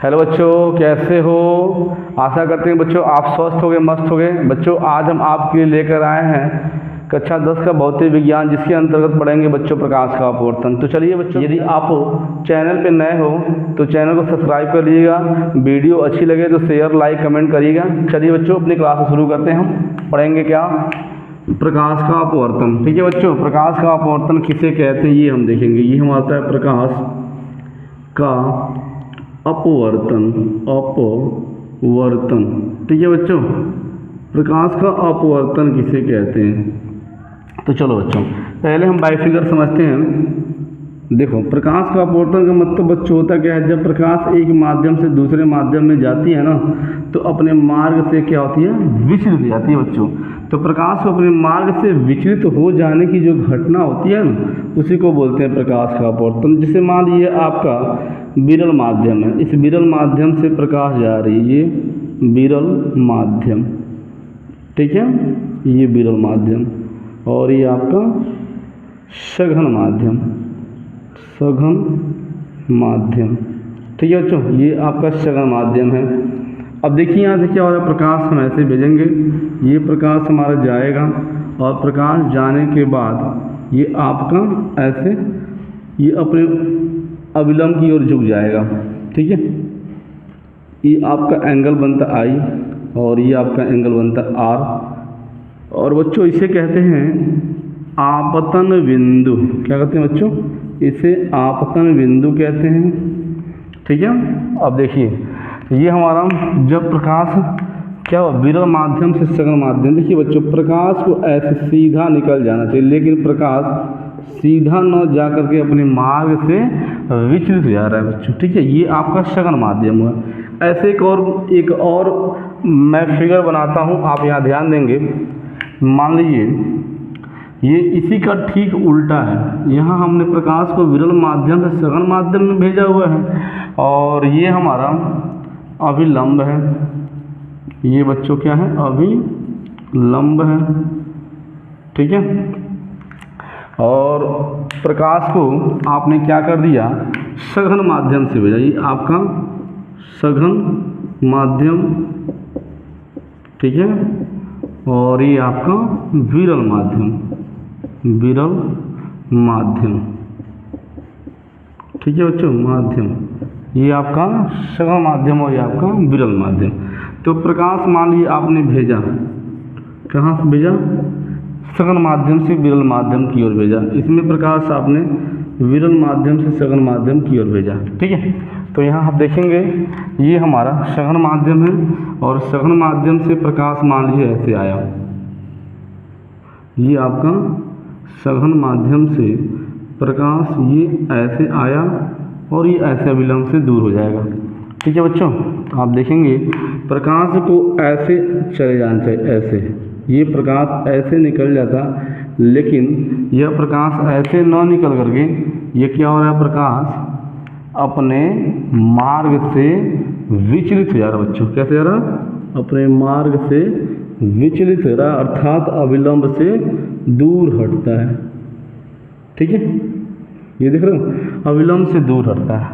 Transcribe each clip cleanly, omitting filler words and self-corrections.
Hello बच्चों, कैसे हो। आशा करते हैं बच्चों आप स्वस्थ होगे, मस्त होगे। बच्चों आज हम आपके लिए लेकर आए हैं कक्षा 10 का भौतिक विज्ञान, जिसके अंतर्गत पढ़ेंगे बच्चों प्रकाश का अपवर्तन। तो चलिए बच्चों, यदि आप चैनल पे नए हो तो चैनल को सब्सक्राइब कर लीजिएगा। वीडियो अच्छी लगे तो शेयर, लाइक, कमेंट करिएगा। चलिए बच्चों अपनी क्लास शुरू करते हैं। हम पढ़ेंगे क्या, प्रकाश का अपवर्तन। ठीक है बच्चों, प्रकाश का अपवर्तन किसे कहते हैं ये हम देखेंगे। ये हम आता है प्रकाश का अपवर्तन। अपवर्तन, ठीक है बच्चों, प्रकाश का अपवर्तन किसे कहते हैं। तो चलो बच्चों पहले हम बाइफिगर समझते हैं। देखो, प्रकाश का अपवर्तन का मतलब बच्चों होता क्या है, जब प्रकाश एक माध्यम से दूसरे माध्यम में जाती है ना, तो अपने मार्ग से क्या होती है, विचलित हो जाती है बच्चों। तो प्रकाश को अपने मार्ग से विचलित हो जाने की जो घटना होती है ना, उसी को बोलते हैं प्रकाश का अपवर्तन। जैसे मान लीजिए आपका विरल माध्यम है, इस विरल माध्यम से प्रकाश जा रही है, ये विरल माध्यम, ठीक है, ये विरल माध्यम, और ये आपका सघन माध्यम, सघन माध्यम, ठीक है बच्चों, ये आपका सघन माध्यम है। अब देखिए यहाँ से क्या हो रहा है, प्रकाश हम ऐसे भेजेंगे, ये प्रकाश हमारा जाएगा, और प्रकाश जाने के बाद ये आपका ऐसे ये अपने अविलंब की ओर झुक जाएगा, ठीक है। ये आपका एंगल बनता आई, और ये आपका एंगल बनता आर, और बच्चों इसे कहते हैं आपतन बिंदु। क्या कहते हैं बच्चों, इसे आपतन बिंदु कहते हैं, ठीक है। अब देखिए ये हमारा जब प्रकाश क्या हो, विरल माध्यम से सघन माध्यम, देखिए बच्चों प्रकाश को ऐसे सीधा निकल जाना चाहिए, लेकिन प्रकाश सीधा न जा करके अपने मार्ग से विचलित हो जा रहा है बच्चों, ठीक है। ये आपका सघन माध्यम हुआ। ऐसे एक और मैं फिगर बनाता हूँ, आप यहाँ ध्यान देंगे। मान लीजिए ये इसी का ठीक उल्टा है, यहाँ हमने प्रकाश को विरल माध्यम से सघन माध्यम में भेजा हुआ है, और ये हमारा अभिलंब है। ये बच्चों क्या है, अभिलंब है, ठीक है। और प्रकाश को आपने क्या कर दिया, सघन माध्यम से भेजा, ये आपका सघन माध्यम, ठीक है, और ये आपका विरल माध्यम, विरल माध्यम, ठीक है बच्चों, माध्यम, ये आपका सघन माध्यम और ये आपका विरल माध्यम। तो प्रकाश मान लीजिए आपने भेजा, कहाँ से भेजा, सघन माध्यम से विरल माध्यम की ओर भेजा। इसमें प्रकाश आपने विरल माध्यम से सघन माध्यम की ओर भेजा, ठीक है। तो यहाँ आप देखेंगे ये हमारा सघन माध्यम है, और सघन माध्यम से प्रकाश मान लीजिए ऐसे आया, ये आपका सघन माध्यम से प्रकाश ये ऐसे आया, और ये ऐसे अभिलंब से दूर हो जाएगा, ठीक है बच्चों। आप देखेंगे प्रकाश को ऐसे चले जाना चाहिए, ऐसे ये प्रकाश ऐसे निकल जाता, लेकिन यह प्रकाश ऐसे न निकल करके ये क्या हो रहा है, प्रकाश अपने मार्ग से विचलित हो जा रहा बच्चों। कैसे जा रहा, अपने मार्ग से विचलित हो रहा, अर्थात अविलंब से दूर हटता है, ठीक है। ये देख रहे हो, अविलंब से दूर हटता है।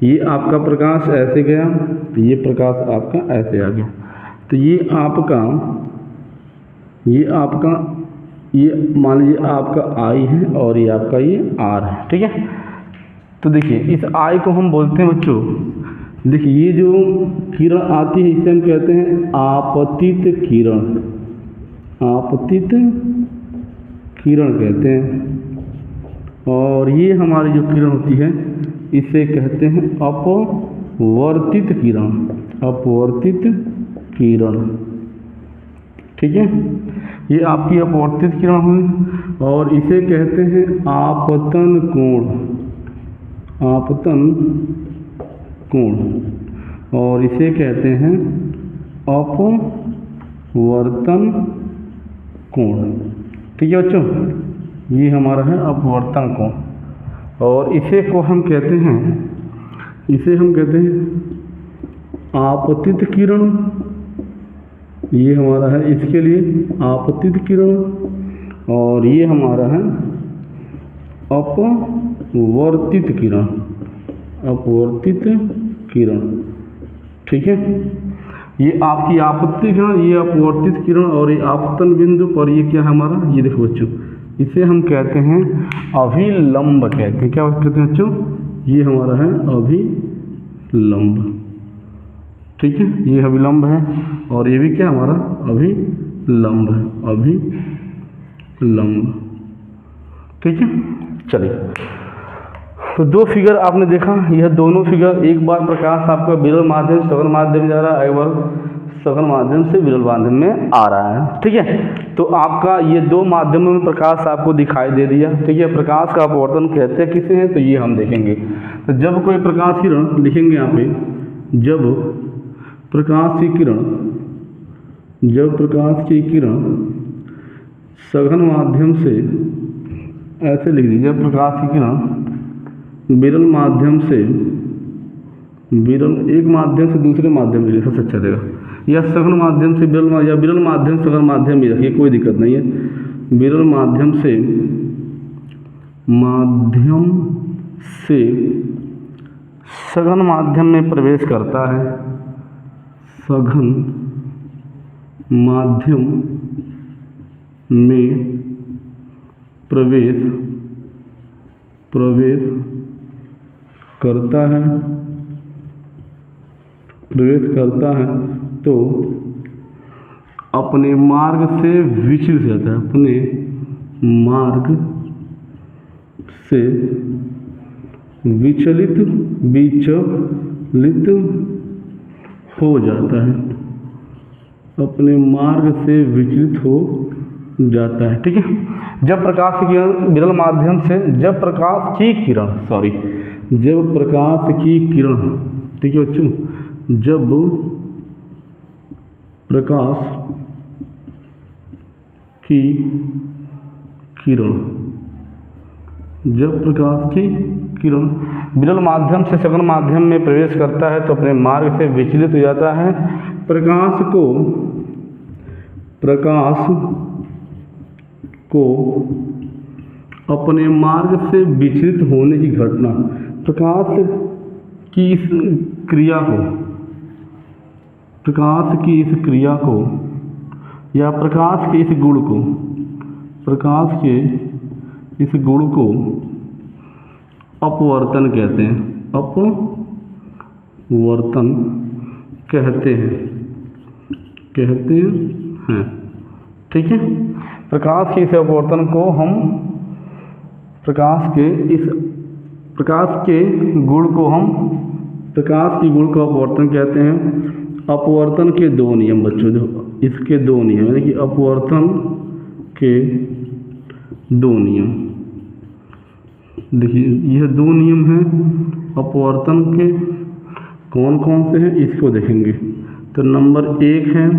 ये आपका प्रकाश ऐसे गया, ये प्रकाश आपका ऐसे आ गया। तो ये मान लीजिए आपका आई है, और ये आपका ये आर है, ठीक है। तो देखिए इस आई को हम बोलते हैं बच्चों, देखिए ये जो किरण आती है इसे हम कहते हैं आपतित किरण, आपतित किरण कहते हैं। और ये हमारी जो किरण होती है इसे कहते हैं अपवर्तित किरण, अपवर्तित किरण, ठीक है। ये आपकी अपवर्तित किरण हुई, और इसे कहते हैं आपतन कोण, आपतन कोण, और इसे कहते हैं अपवर्तन कोण, ठीक है बच्चों। ये हमारा है अपवर्तन कोण, और इसे हम कहते हैं आपतित किरण। ये हमारा है इसके लिए आपतित किरण, और ये हमारा है अपवर्तित किरण, अपवर्तित किरण, ठीक है। ये आपकी आपत्ति किरण, ये अपवर्तित किरण, और ये आपतन बिंदु पर ये क्या है हमारा, ये देखो बच्चों, इसे हम कहते हैं अभिलंब कहते हैं। क्या कहते हैं बच्चों, ये हमारा है अभिलंब, ठीक है। ये अभिलंब है और ये भी क्या हमारा अभिलंब है, अभिलंब, ठीक है। चलिए, तो दो फिगर आपने देखा, यह दोनों फिगर, एक बार प्रकाश आपका विरल माध्यम से सघन माध्यम में जा रहा है, एक बार सघन माध्यम से विरल माध्यम में आ रहा है, ठीक है। तो आपका ये दो माध्यमों में प्रकाश आपको दिखाई दे दिया, ठीक है। प्रकाश का अपवर्तन कहते हैं किसे हैं, तो ये हम देखेंगे। तो जब कोई प्रकाश किरण, लिखेंगे यहाँ पे, जब प्रकाश की किरण सघन माध्यम से, ऐसे लिख दीजिए, प्रकाश की किरण विरल माध्यम से, एक माध्यम से दूसरे माध्यम में सबसे अच्छा रहेगा, या सघन माध्यम से विरल, या विरल माध्यम से सघन माध्यम में रखिए, कोई दिक्कत नहीं है। विरल माध्यम से सघन माध्यम में प्रवेश करता है, सघन माध्यम में प्रवेश करता है, तो अपने मार्ग से विचलित हो जाता है, अपने मार्ग से विचलित हो जाता है, अपने मार्ग से विचलित हो जाता है, ठीक है। जब प्रकाश की किरण विरल माध्यम से, जब प्रकाश की किरण, ठीक है बच्चों, जब प्रकाश की किरण विरल माध्यम से सघन माध्यम में प्रवेश करता है, तो अपने मार्ग से विचलित हो जाता है। प्रकाश को अपने मार्ग से विचलित होने की घटना, प्रकाश की इस क्रिया को, या प्रकाश के इस गुण को अपवर्तन कहते हैं, ठीक है। प्रकाश के इस अपवर्तन को हम, प्रकाश के गुण को अपवर्तन कहते हैं। अपवर्तन के दो नियम बच्चों, इसके दो नियम, यानी कि अपवर्तन के दो नियम, देखिए यह दो नियम हैं अपवर्तन के, कौन कौन से हैं इसको देखेंगे। तो नंबर 1 है,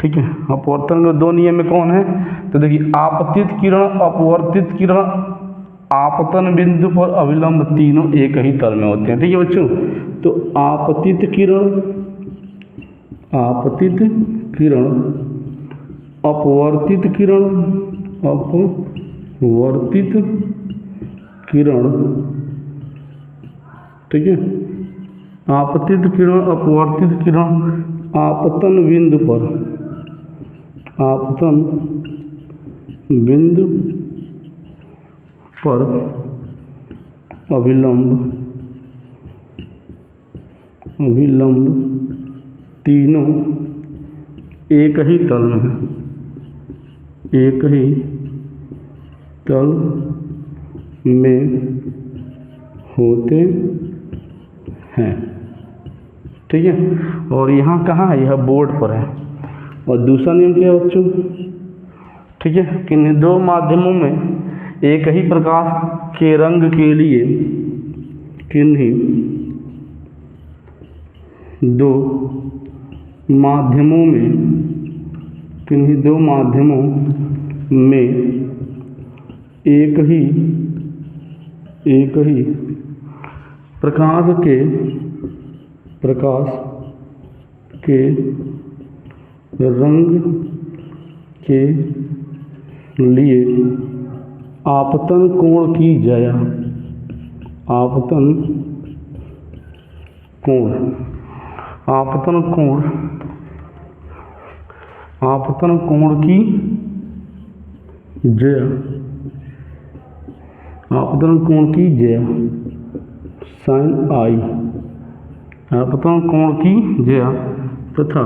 ठीक है, अपवर्तन के दो नियम में कौन है, तो देखिए आपतित किरण, अपवर्तित किरण, आपतन बिंदु पर अभिलंब, तीनों एक ही तल में होते हैं, ठीक है बच्चों। तो आपतित किरण, अपवर्तित किरण, ठीक है। आपतित किरण, अपवर्तित किरण, आपतन बिंदु पर अभिलंब, तीनों एक ही तल में है, एक ही तल में होते हैं, ठीक है। और यहाँ कहाँ है, यह बोर्ड पर है। और दूसरा नियम क्या है बच्चों, ठीक है, कि दो माध्यमों में एक ही प्रकाश के रंग के लिए किन्हीं दो माध्यमों में एक ही प्रकाश के रंग के लिए आपतन कोण की ज्या, आपतन कोण, आपतन कोण, आपतन कोण की जया, आपतन कोण की जया, साइन आई, आपतन कोण की जया तथा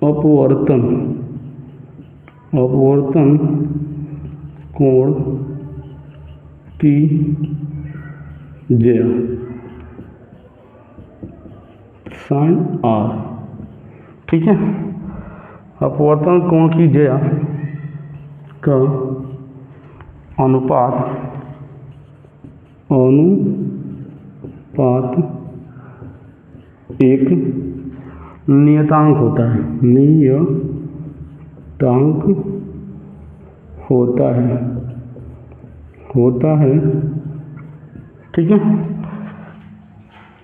अपवर्तन, अपवर्तन कोण की जया, साइन आर। ठीक है, अपवर्तन कोण की जया का अनुपात, अनुपात एक नियतांक होता है, नियतांक होता है। ठीक है,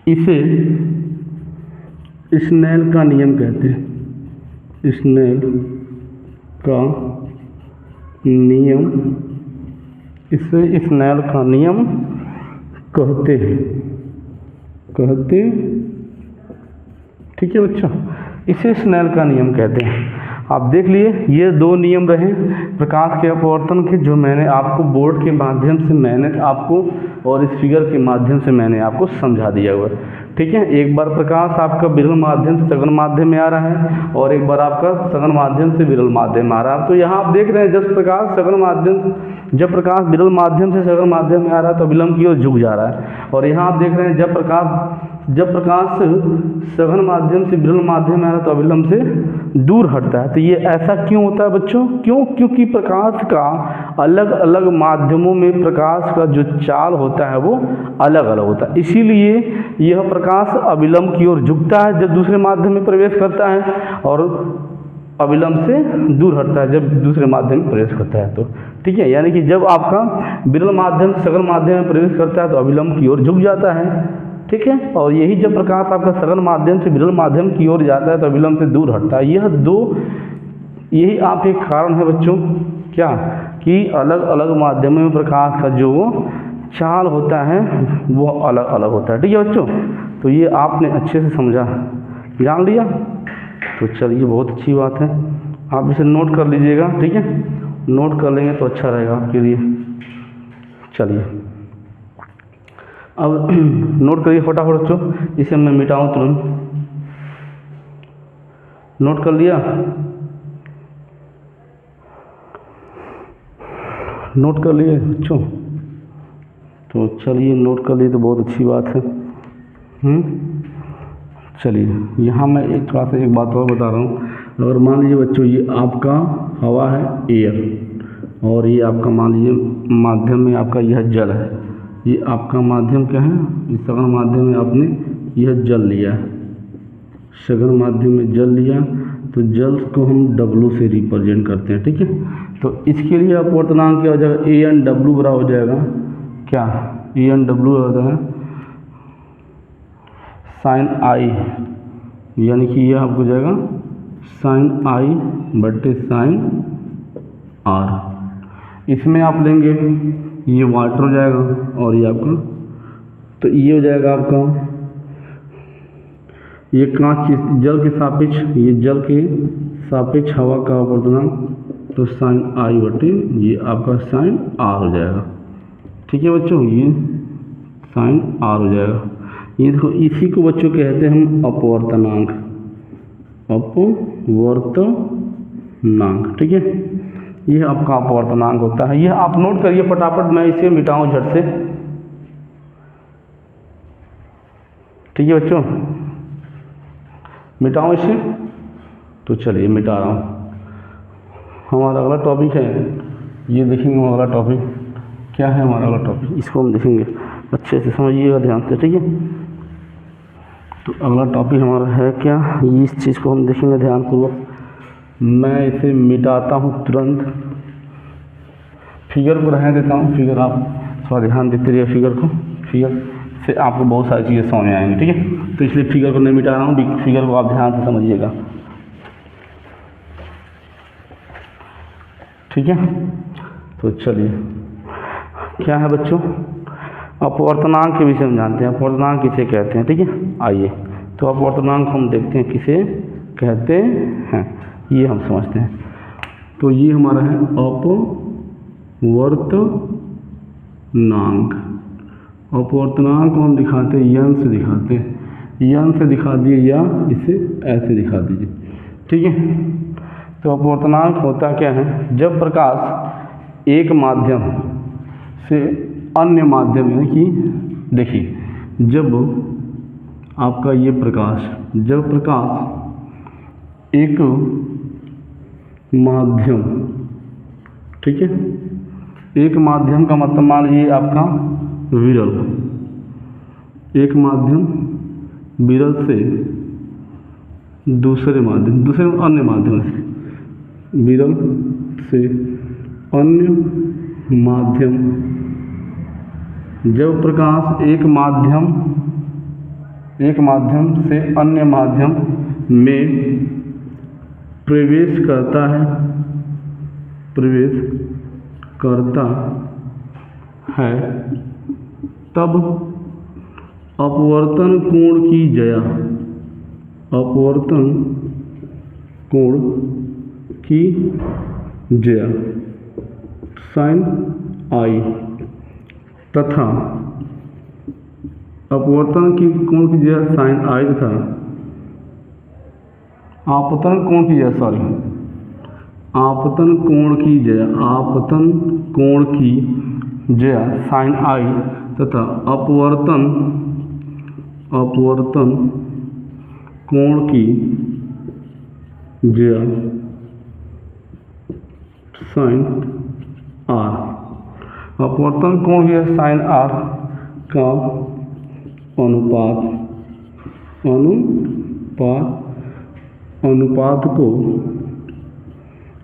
इसे स्नेल का नियम कहते हैं, स्नेल का नियम, इसे स्नेल का नियम कहते हैं। ठीक है बच्चों, इसे स्नेल का नियम कहते हैं। आप देख लिए ये दो नियम रहे प्रकाश के अपवर्तन के, जो मैंने आपको बोर्ड के माध्यम से मैंने आपको और इस फिगर के माध्यम से मैंने आपको समझा दिया हुआ है। ठीक है, एक बार प्रकाश आपका विरल माध्यम से सघन माध्यम में आ रहा है और एक बार आपका सघन माध्यम से विरल माध्यम में आ रहा है। तो यहाँ आप देख रहे हैं जब प्रकाश विरल माध्यम से सघन माध्यम में आ रहा है तो अभिलंब की ओर झुक जा रहा है, और यहाँ आप देख रहे हैं जब प्रकाश सघन माध्यम से विरल माध्यम में आ रहा है तो अभिलंब से दूर हटता है। तो ये ऐसा क्यों होता है बच्चों? क्योंकि प्रकाश का अलग अलग माध्यमों में प्रकाश का जो चाल होता है वो अलग अलग होता है, इसीलिए यह प्रकाश अभिलंब की ओर झुकता है जब दूसरे माध्यम में प्रवेश करता है और अभिलंब से दूर हटता है जब दूसरे माध्यम में प्रवेश करता है। तो ठीक है, यानी कि जब आपका विरल माध्यम सघन माध्यम में प्रवेश करता है तो अभिलंब की ओर झुक जाता है। ठीक है, और यही जब प्रकाश आपका सघन माध्यम से विरल माध्यम की ओर जाता है तो अभिलंब से दूर हटता है। यही आप एक कारण है बच्चों, क्या कि अलग अलग माध्यमों में प्रकाश का जो चाल होता है वो अलग अलग होता है। ठीक है बच्चों, तो ये आपने अच्छे से समझा, जान लिया, तो चलिए बहुत अच्छी बात है। आप इसे नोट कर लीजिएगा। ठीक है, नोट कर लेंगे तो अच्छा रहेगा आपके लिए। चलिए अब नोट करिए फटाफट बच्चों, इसे मैं मिटाऊं तुरंत। नोट कर लिया? नोट कर लिए बच्चों? तो चलिए नोट कर लिए तो बहुत अच्छी बात है। चलिए यहाँ मैं एक थोड़ा सा एक बात और बता रहा हूँ। अगर मान लीजिए बच्चों ये आपका हवा है एयर, और ये आपका मान लीजिए माध्यम में आपका यह जल है, ये आपका माध्यम क्या है, इस सघन माध्यम में आपने यह जल लिया, सघन माध्यम में जल लिया, तो जल को हम W से रिप्रेजेंट करते हैं। ठीक है, तो इसके लिए अपवर्तनांक क्या हो जाएगा, ANW बराबर हो जाएगा क्या, ANW होता है साइन आई, यानी कि यह आपको जाएगा साइन आई बटे साइन आर। इसमें आप लेंगे ये वाटर हो जाएगा और ये आपका, तो ये हो जाएगा आपका ये कांच जल के सापेक्ष, ये जल के सापेक्ष हवा का अपवर्तनांक, तो साइन आई बटे ये आपका साइन आर हो जाएगा। ठीक है बच्चों, ये साइन आर हो जाएगा। ये देखो इसी को बच्चों कहते हैं हम अपवर्तनांक, अपवर्तनांक। ठीक है, यह आपका अपवर्तनांक होता है। यह आप नोट करिए फटाफट, मैं इसे मिटाऊं झट से। ठीक है बच्चों, मिटाऊं इसे, तो चलिए मिटा रहा हूँ। हमारा अगला टॉपिक है, ये देखेंगे हमारा अगला टॉपिक क्या है। हमारा अगला टॉपिक इसको हम देखेंगे, अच्छे से समझिएगा ध्यान से। ठीक है, तो अगला टॉपिक हमारा है क्या, इस चीज़ को हम देखेंगे ध्यानपूर्वक। मैं इसे मिटाता हूँ तुरंत, फिगर को रहने देता हूँ, फिगर आप थोड़ा ध्यान देते रहिए फिगर को, फिगर से आपको बहुत सारी चीज़ें समझ में आएंगी। ठीक है, तो इसलिए फिगर को नहीं मिटा रहा हूँ, फिगर को आप ध्यान से समझिएगा। ठीक है, तो चलिए क्या है बच्चों, अपवर्तनांक के विषय में जानते हैं, अपवर्तनांक किसे कहते हैं। ठीक है, आइए तो अपवर्तनांक हम देखते हैं किसे कहते हैं, ये हम समझते हैं। तो ये हमारा है अपवर्तनांक। अपवर्तनांक को हम दिखाते हैं यन से, दिखाते हैं यन से दिखा दिए या इसे ऐसे दिखा दीजिए। ठीक है, तो अपवर्तनांक होता क्या है, जब प्रकाश एक माध्यम से अन्य माध्यम, यानी कि देखिए जब आपका ये प्रकाश, जब प्रकाश एक माध्यम, ठीक है, एक माध्यम का मतलब मान लीजिए आपका विरल, एक माध्यम विरल से दूसरे माध्यम, दूसरे अन्य माध्यम से, विरल से अन्य माध्यम, जब प्रकाश एक माध्यम से अन्य माध्यम में प्रवेश करता है, तब अपवर्तन कोण की ज्या, अपवर्तन कोण की ज्या sin i तथा अपवर्तन की कोण की ज्या sin i तथा आपतन कोण की ज्या, सॉरी आपतन कोण की ज्या, आपतन कोण की ज्या sin i तथा अपवर्तन कोण की ज्या sin r, अपवर्तन कोण की sin r का अनुपात को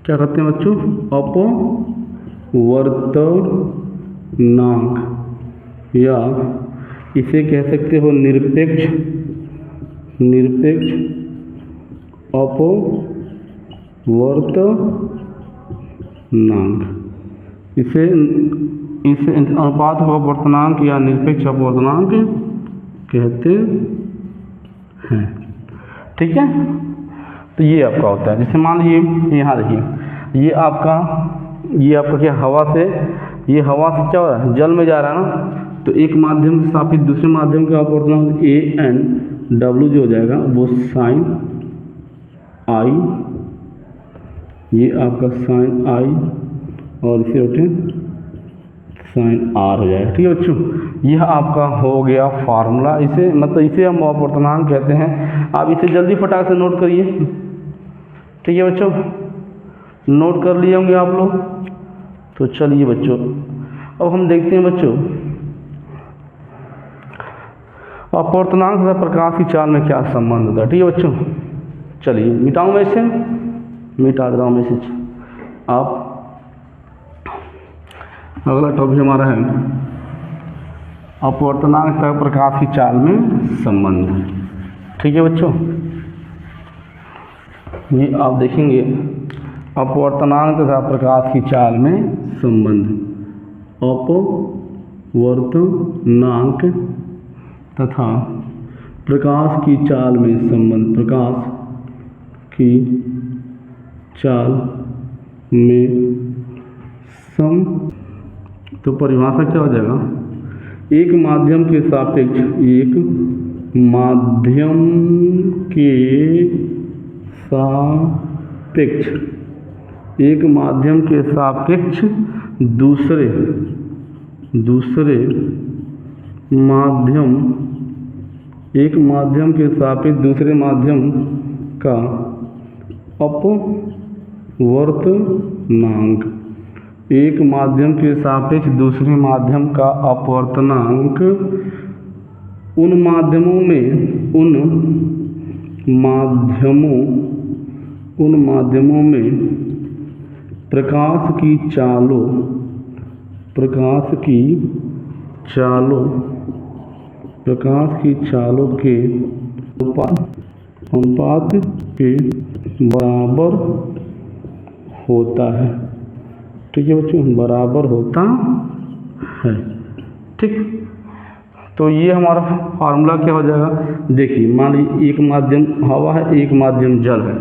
क्या कहते हैं बच्चों, अपवर्तनांक, या इसे कह सकते हो निरपेक्ष अपवर्तनांक। इसे अनुपात को अपवर्तनांक या निरपेक्ष अपवर्तनांक कहते हैं। ठीक है, तो ये आपका होता है। जैसे मान लीजिए यहाँ देखिए, ये आपका क्या हवा से, ये हवा से क्या हो रहा है, जल में जा रहा है ना, तो एक माध्यम से सापेक्ष दूसरे माध्यम का अपवर्तनांक AN/W जो हो जाएगा वो sin i, ये आपका sin i और इसे उठे sin r हो जाएगा। ठीक है बच्चों, यह आपका हो गया फार्मूला। इसे मतलब इसे हम अपवर्तनांक कहते हैं। आप इसे जल्दी फटाक से नोट करिए। ठीक है बच्चों, नोट कर लिए होंगे आप लोग। तो चलिए बच्चों, अब हम देखते हैं बच्चों अपवर्तनांक तथा प्रकाश की चाल में क्या संबंध होता है। ठीक है बच्चों, चलिए मिटाऊं मैं इसे, मिटा दे रहा हूँ मैसेज। आप अगला टॉपिक हमारा है अपवर्तनांक तथा प्रकाश की चाल में संबंध। ठीक है बच्चों, ये आप देखेंगे अपवर्तनांक तथा प्रकाश की चाल में संबंध। अपवर्तनांक तथा प्रकाश की चाल में संबंध, प्रकाश की चाल में तो परिभाषा क्या हो जाएगा, एक माध्यम के सापेक्ष, एक माध्यम के सापेक्ष, एक माध्यम के सापेक्ष दूसरे माध्यम, एक माध्यम के सापेक्ष दूसरे माध्यम का अपवर्तनांक, एक माध्यम के सापेक्ष दूसरे माध्यम का अपवर्तनांक उन माध्यमों में प्रकाश की चालों के अनुपात के बराबर होता है। ठीक है बच्चों, बराबर होता है। ठीक, तो ये हमारा फार्मूला क्या हो जाएगा, देखिए मान लीजिए एक माध्यम हवा है, एक माध्यम जल है,